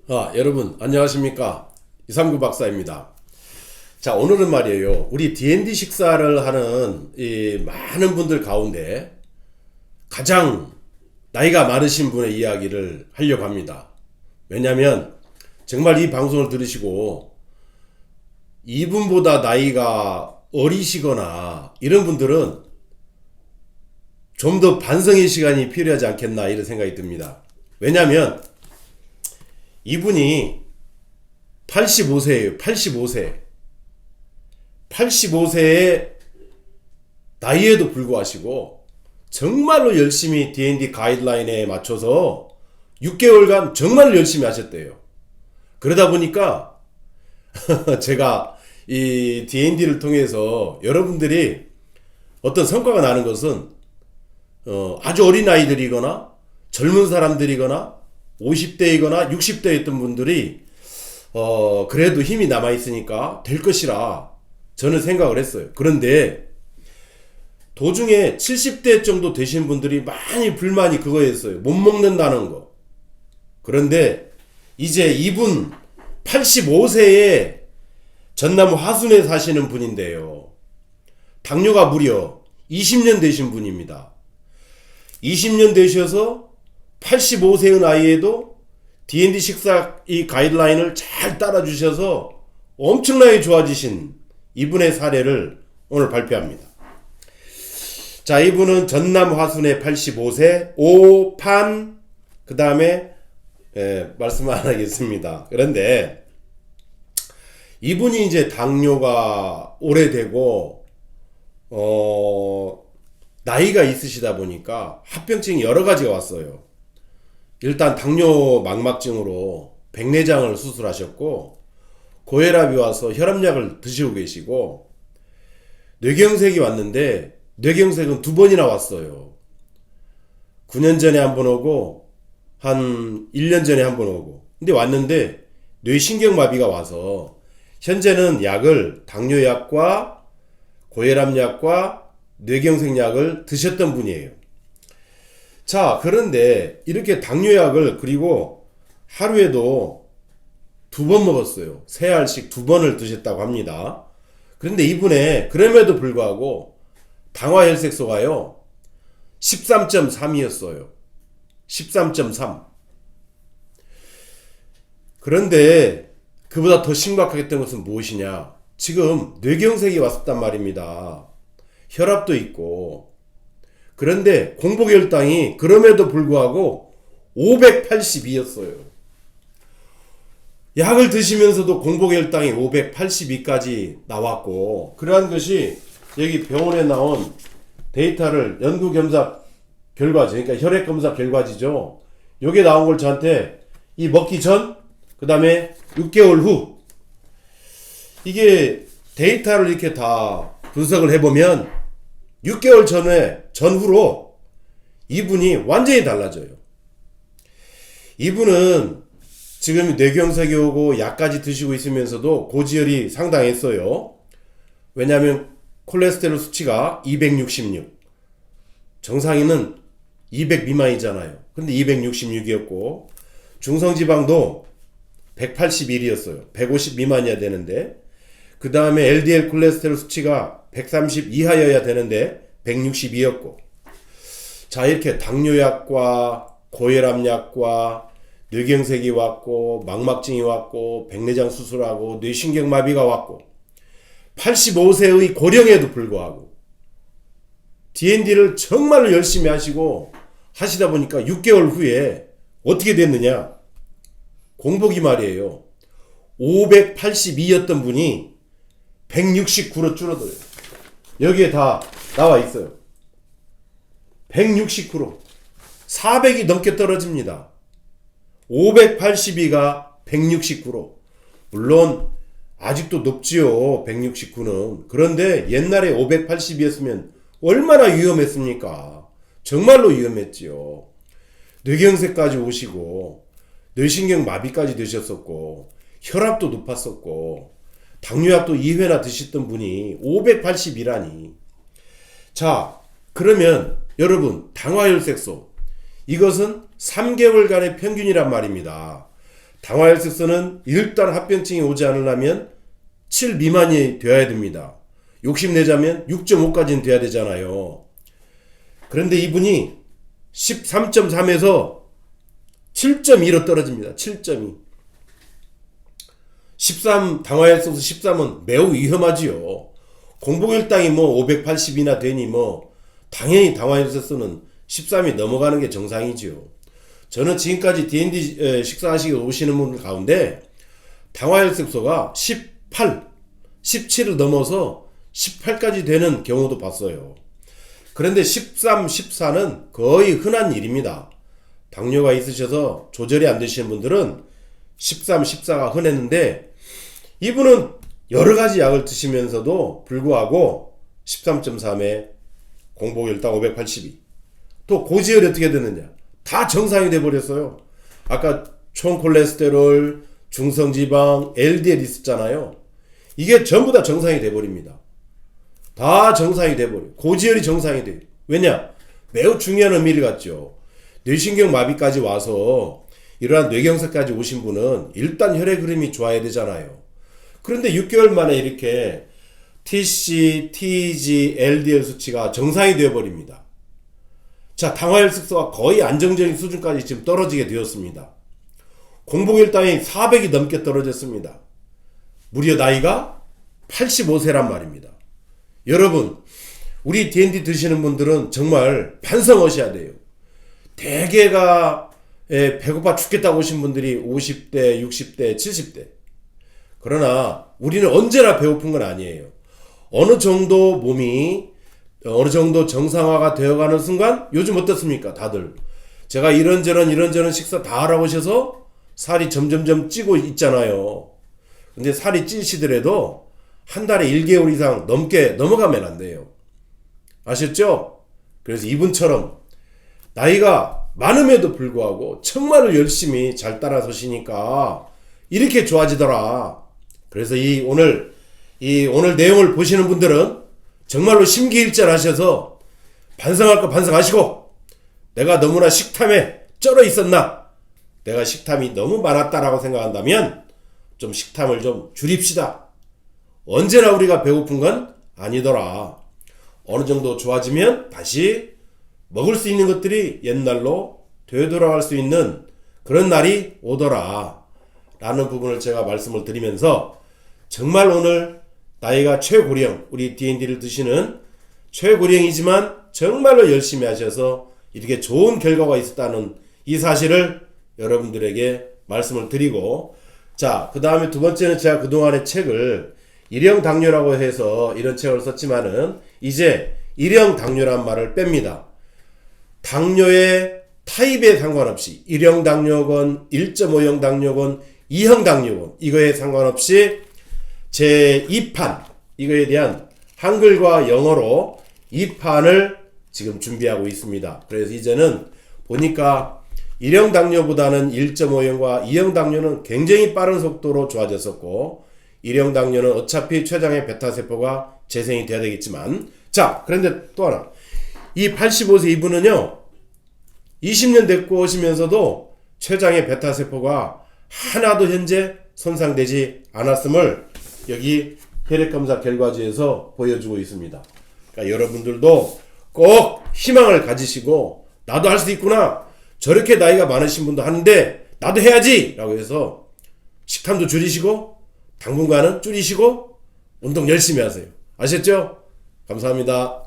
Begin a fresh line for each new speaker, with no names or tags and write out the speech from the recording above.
여러분 안녕하십니까, 이삼구 박사입니다. 자, 오늘은 말이에요, 우리 D&D 식사를 하는 이 많은 분들 가운데 가장 나이가 많으신 분의 이야기를 하려고 합니다. 왜냐면 정말 이 방송을 들으시고 이분보다 나이가 어리시거나 이런 분들은 좀 더 반성의 시간이 필요하지 않겠나, 이런 생각이 듭니다. 왜냐면 이분이 85세예요. 85세. 85세의 나이에도 불구하시고 정말로 열심히 D&D 가이드라인에 맞춰서 6개월간 정말 열심히 하셨대요. 그러다 보니까 제가 이 D&D를 통해서 여러분들이 어떤 성과가 나는 것은 아주 어린 아이들이거나 젊은 사람들이거나 50대이거나 60대였던 분들이 그래도 힘이 남아있으니까 될 것이라 저는 생각을 했어요. 그런데 도중에 70대 정도 되신 분들이 많이 불만이 그거였어요. 못 먹는다는 거. 그런데 이제 이분 85세에 전남 화순에 사시는 분인데요, 당뇨가 무려 20년 되신 분입니다. 20년 되셔서 85세의 나이에도 D&D 식사 이 가이드라인을 잘 따라주셔서 엄청나게 좋아지신 이분의 사례를 오늘 발표합니다. 자, 이분은 전남 화순의 85세 오판, 그 다음에 말씀 안 하겠습니다. 그런데 이분이 이제 당뇨가 오래되고 나이가 있으시다 보니까 합병증이 여러 가지가 왔어요. 일단 당뇨 망막증으로 백내장을 수술하셨고, 고혈압이 와서 혈압약을 드시고 계시고, 뇌경색이 왔는데 뇌경색은 2번이나 왔어요. 9년 전에 한 번 오고 한 1년 전에 한 번 오고. 근데 왔는데 뇌신경마비가 와서 현재는 약을, 당뇨약과 고혈압약과 뇌경색약을 드셨던 분이에요. 자, 그런데 이렇게 당뇨약을 그리고 하루에도 2번 먹었어요. 3알씩 2번을 드셨다고 합니다. 그런데 이분의 그럼에도 불구하고 당화혈색소가요 13.3이었어요. 13.3. 그런데 그보다 더 심각하겠던 것은 무엇이냐, 지금 뇌경색이 왔었단 말입니다. 혈압도 있고. 그런데 공복혈당이 그럼에도 불구하고 582였어요. 약을 드시면서도 공복혈당이 582까지 나왔고, 그러한 것이 여기 병원에 나온 데이터를 연구검사 결과지, 그러니까 혈액검사 결과지죠. 요게 나온 걸 저한테 이 먹기 전, 그 다음에 6개월 후, 이게 데이터를 이렇게 다 분석을 해보면 6개월 전후로 이분이 완전히 달라져요. 이분은 지금 뇌경색이 오고 약까지 드시고 있으면서도 고지혈이 상당했어요. 왜냐하면 콜레스테롤 수치가 266, 정상인은 200 미만이잖아요. 근데 266이었고, 중성지방도 181이었어요. 150 미만이어야 되는데, 그 다음에 LDL 콜레스테롤 수치가 130 이하여야 되는데 162였고. 자, 이렇게 당뇨약과 고혈압약과 뇌경색이 왔고, 망막증이 왔고, 백내장 수술하고, 뇌신경마비가 왔고, 85세의 고령에도 불구하고 D&D를 정말로 열심히 하시고 하시다 보니까 6개월 후에 어떻게 됐느냐, 공복이 말이에요, 582였던 분이 169로 줄어들어요. 여기에 다 나와 있어요. 169로 400이 넘게 떨어집니다. 582가 169로. 물론 아직도 높지요, 169는. 그런데 옛날에 580이었으면 얼마나 위험했습니까? 정말로 위험했지요. 뇌경색까지 오시고 뇌신경 마비까지 되셨었고, 혈압도 높았었고, 당뇨약도 2회나 드셨던 분이 580이라니. 자, 그러면 여러분, 당화혈색소, 이것은 3개월간의 평균이란 말입니다. 당화혈색소는 일단 합병증이 오지 않으려면 7 미만이 되어야 됩니다. 욕심내자면 6.5까지는 돼야 되잖아요. 그런데 이분이 13.3에서 7.2로 떨어집니다. 7.2. 13, 당화혈색소 13은 매우 위험하지요. 공복혈당이 뭐 580이나 되니 뭐 당연히 당화혈색소는 13이 넘어가는 게 정상이지요. 저는 지금까지 D&D 식사하시기 오시는 분들 가운데 당화혈색소가 18, 17을 넘어서 18까지 되는 경우도 봤어요. 그런데 13, 14는 거의 흔한 일입니다. 당뇨가 있으셔서 조절이 안 되시는 분들은 13, 14가 흔했는데 이분은 여러 가지 약을 드시면서도 불구하고 13.3에 공복혈당 582. 또 고지혈이 어떻게 되느냐? 다 정상이 돼버렸어요. 아까 총콜레스테롤, 중성지방, LDL 있었잖아요. 이게 전부 다 정상이 돼버립니다. 다 정상이 돼버려요. 고지혈이 정상이 돼요. 왜냐? 매우 중요한 의미를 갖죠. 뇌신경 마비까지 와서 이러한 뇌경색까지 오신 분은 일단 혈액 흐름이 좋아야 되잖아요. 그런데 6개월 만에 이렇게 TC, TG, LDL 수치가 정상이 되어버립니다. 자, 당화혈색소가 거의 안정적인 수준까지 지금 떨어지게 되었습니다. 공복혈당이 400이 넘게 떨어졌습니다. 무려 나이가 85세란 말입니다. 여러분, 우리 D&D 드시는 분들은 정말 반성하셔야 돼요. 대개가 배고파 죽겠다고 오신 분들이 50대, 60대, 70대. 그러나 우리는 언제나 배고픈 건 아니에요. 어느 정도 몸이 어느 정도 정상화가 되어가는 순간 요즘 어떻습니까? 다들 제가 이런저런 식사 다 하라고 하셔서 살이 점점점 찌고 있잖아요. 근데 살이 찌시더라도 한 달에 1개월 이상 넘어가면 안 돼요. 아셨죠? 그래서 이분처럼 나이가 많음에도 불구하고 정말로 열심히 잘 따라서시니까 이렇게 좋아지더라. 그래서 오늘 내용을 보시는 분들은 정말로 심기일전하셔서 반성할 거 반성하시고, 내가 너무나 식탐에 쩔어 있었나? 내가 식탐이 너무 많았다라고 생각한다면 좀 식탐을 좀 줄입시다. 언제나 우리가 배고픈 건 아니더라. 어느 정도 좋아지면 다시 먹을 수 있는 것들이 옛날로 되돌아갈 수 있는 그런 날이 오더라 라는 부분을 제가 말씀을 드리면서, 정말 오늘 나이가 최고령, 우리 D&D를 드시는 최고령이지만 정말로 열심히 하셔서 이렇게 좋은 결과가 있었다는 이 사실을 여러분들에게 말씀을 드리고, 자, 그 다음에 두 번째는 제가 그동안의 책을 일형 당뇨라고 해서 이런 책을 썼지만은 이제 일형 당뇨란 말을 뺍니다. 당뇨의 타입에 상관없이 1형 당뇨건 1.5형 당뇨건 2형 당뇨건 이거에 상관없이 제 2판, 이거에 대한 한글과 영어로 2판을 지금 준비하고 있습니다. 그래서 이제는 보니까 1형 당뇨보다는 1.5형과 2형 당뇨는 굉장히 빠른 속도로 좋아졌었고, 1형 당뇨는 어차피 췌장의 베타세포가 재생이 돼야 되겠지만, 자, 그런데 또 하나, 이 85세 이분은요 20년 됐고 오시면서도 췌장의 베타세포가 하나도 현재 손상되지 않았음을 여기 혈액검사 결과지에서 보여주고 있습니다. 그러니까 여러분들도 꼭 희망을 가지시고, 나도 할 수 있구나, 저렇게 나이가 많으신 분도 하는데 나도 해야지 라고 해서 식탐도 줄이시고 당분간은 줄이시고 운동 열심히 하세요. 아셨죠? 감사합니다.